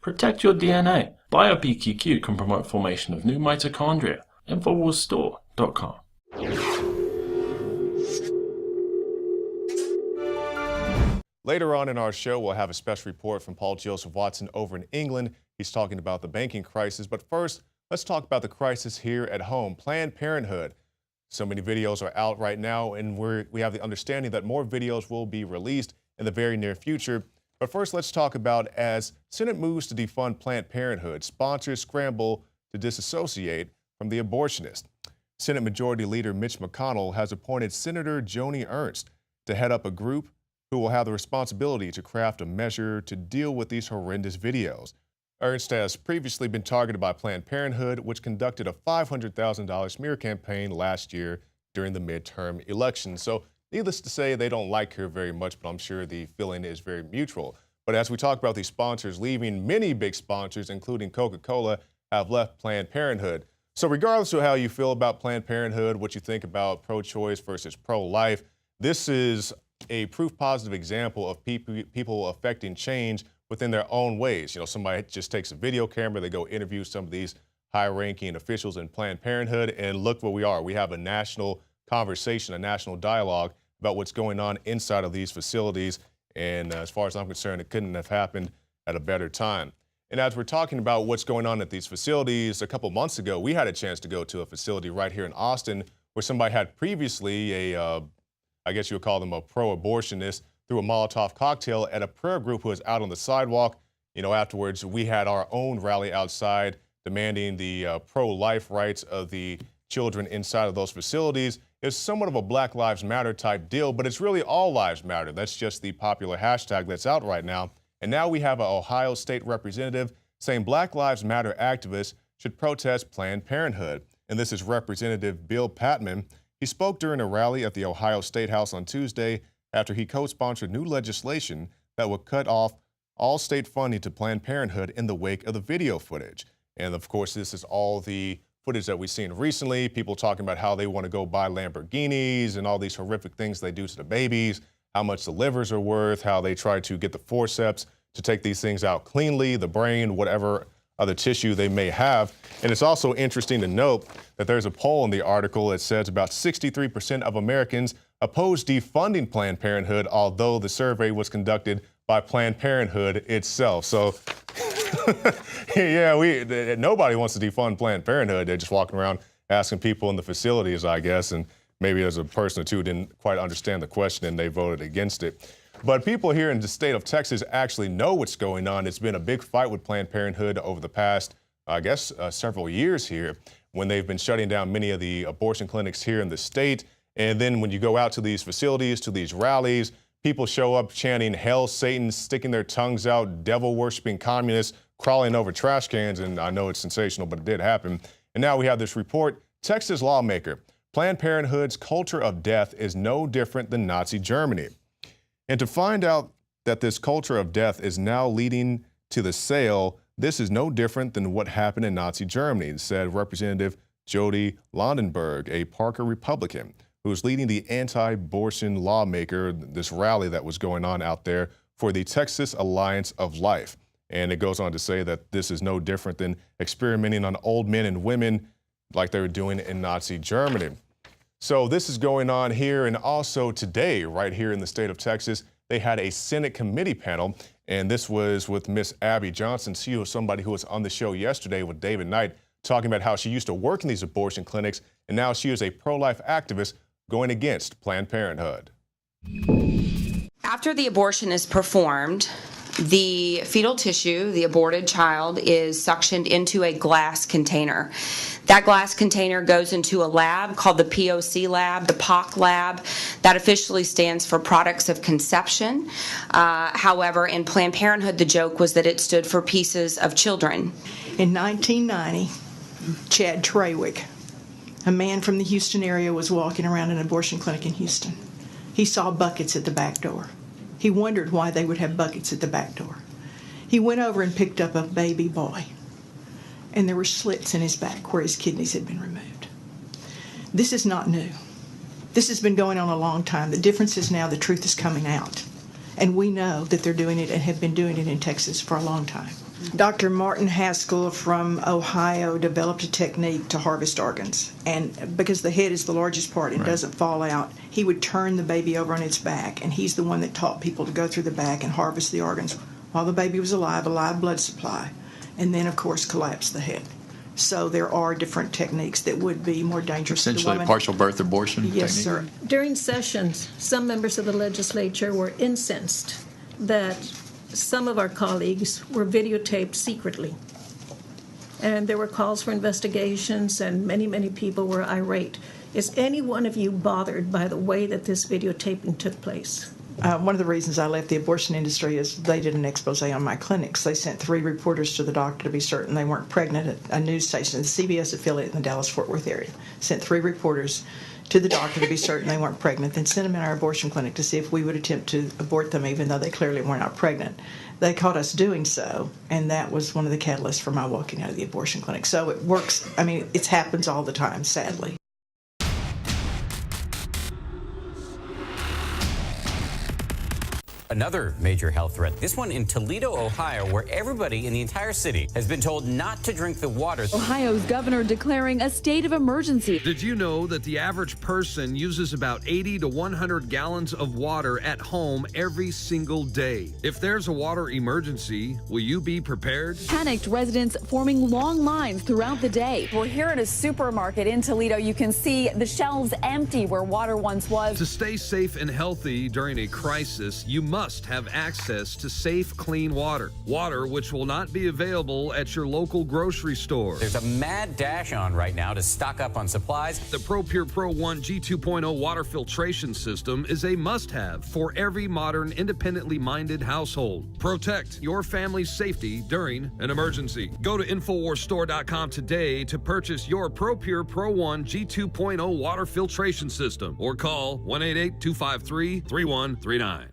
Protect your DNA. BioPQQ can promote formation of new mitochondria. Infowarsstore.com. Later on in our show, we'll have a special report from Paul Joseph Watson over in England. He's talking about the banking crisis. But first, let's talk about the crisis here at home, Planned Parenthood. So many videos are out right now, and we have the understanding that more videos will be released in the very near future. But first, let's talk about as Senate moves to defund Planned Parenthood, sponsors scramble to disassociate from the abortionist. Senate Majority Leader Mitch McConnell has appointed Senator Joni Ernst to head up a group who will have the responsibility to craft a measure to deal with these horrendous videos. Ernst has previously been targeted by Planned Parenthood, which conducted a $500,000 smear campaign last year during the midterm election. So needless to say, they don't like her very much, but I'm sure the feeling is very mutual. But as we talk about these sponsors leaving, many big sponsors, including Coca-Cola, have left Planned Parenthood. So regardless of how you feel about Planned Parenthood, what you think about pro-choice versus pro-life, this is a proof positive example of people affecting change within their own ways. You know, somebody just takes a video camera, they go interview some of these high-ranking officials in Planned Parenthood, and look where we are. We have a national conversation, a national dialogue about what's going on inside of these facilities. And as far as I'm concerned, it couldn't have happened at a better time. And as we're talking about what's going on at these facilities, a couple months ago, we had a chance to go to a facility right here in Austin where somebody had previously I guess you would call them a pro-abortionist, threw a Molotov cocktail at a prayer group who was out on the sidewalk. You know, afterwards, we had our own rally outside demanding the pro-life rights of the children inside of those facilities. It's somewhat of a Black Lives Matter type deal, but it's really all lives matter. That's just the popular hashtag that's out right now. And now we have an Ohio state representative saying Black Lives Matter activists should protest Planned Parenthood. And this is Representative Bill Patman. He spoke during a rally at the Ohio State House on Tuesday after he co-sponsored new legislation that would cut off all state funding to Planned Parenthood in the wake of the video footage. And of course, this is all the footage that we've seen recently, people talking about how they want to go buy Lamborghinis and all these horrific things they do to the babies, how much the livers are worth, how they try to get the forceps to take these things out cleanly, the brain, whatever other tissue they may have. And it's also interesting to note that there's a poll in the article that says about 63% of Americans oppose defunding Planned Parenthood, although the survey was conducted by Planned Parenthood itself. So yeah, nobody wants to defund Planned Parenthood. They're just walking around asking people in the facilities, I guess, and maybe there's a person or two who didn't quite understand the question and they voted against it. But people here in the state of Texas actually know what's going on. It's been a big fight with Planned Parenthood over the past, I guess, several years here when they've been shutting down many of the abortion clinics here in the state. And then when you go out to these facilities, to these rallies, people show up chanting, "Hail Satan," sticking their tongues out, devil-worshiping communists, crawling over trash cans. And I know it's sensational, but it did happen. And now we have this report, Texas lawmaker, Planned Parenthood's culture of death is no different than Nazi Germany. And to find out that this culture of death is now leading to the sale, this is no different than what happened in Nazi Germany, said Representative Jody Londenberg, a Parker Republican, who is leading the anti-abortion lawmaker, this rally that was going on out there for the Texas Alliance of Life. And it goes on to say that this is no different than experimenting on old men and women like they were doing in Nazi Germany. So this is going on here, and also today, right here in the state of Texas, they had a Senate committee panel, and this was with Miss Abby Johnson. She was somebody who was on the show yesterday with David Knight, talking about how she used to work in these abortion clinics, and now she is a pro-life activist going against Planned Parenthood. After the abortion is performed, the fetal tissue, the aborted child, is suctioned into a glass container. That glass container goes into a lab called the POC lab, the POC lab. That officially stands for Products of Conception. However, in Planned Parenthood, the joke was that it stood for Pieces of Children. In 1990, Chad Trawick, a man from the Houston area, was walking around an abortion clinic in Houston. He saw buckets at the back door. He wondered why they would have buckets at the back door. He went over and picked up a baby boy, and there were slits in his back where his kidneys had been removed. This is not new. This has been going on a long time. The difference is now the truth is coming out, and we know that they're doing it and have been doing it in Texas for a long time. Dr. Martin Haskell from Ohio developed a technique to harvest organs. And because the head is the largest part and doesn't fall out, he would turn the baby over on its back. And he's the one that taught people to go through the back and harvest the organs while the baby was alive, a live blood supply. And then, of course, collapse the head. So there are different techniques that would be more dangerous to the Essentially woman. a partial birth abortion Yes, technique? sir. During sessions, some members of the legislature were incensed that some of our colleagues were videotaped secretly. And there were calls for investigations, and many, many people were irate. Is any one of you bothered by the way that this videotaping took place? One of the reasons I left the abortion industry is they did an expose on my clinics. They sent 3 reporters to the doctor to be certain they weren't pregnant at a news station, the CBS affiliate in the Dallas-Fort Worth area. Sent 3 reporters to the doctor to be certain they weren't pregnant, then sent them in our abortion clinic to see if we would attempt to abort them even though they clearly were not pregnant. They caught us doing so, and that was one of the catalysts for my walking out of the abortion clinic. So it works. I mean, it happens all the time, sadly. Another major health threat, this one in Toledo, Ohio, where everybody in the entire city has been told not to drink the water. Ohio's governor declaring a state of emergency. Did you know that the average person uses about 80 to 100 gallons of water at home every single day? If there's a water emergency, will you be prepared? Panicked residents forming long lines throughout the day. We're here at a supermarket in Toledo. You can see the shelves empty where water once was. To stay safe and healthy during a crisis, you must have access to safe, clean water. Water which will not be available at your local grocery store. There's a mad dash on right now to stock up on supplies. The ProPure Pro 1 G2.0 water filtration system is a must-have for every modern, independently minded household. Protect your family's safety during an emergency. Go to InfoWarsStore.com today to purchase your ProPure Pro 1 G2.0 water filtration system or call 1-888-253-3139.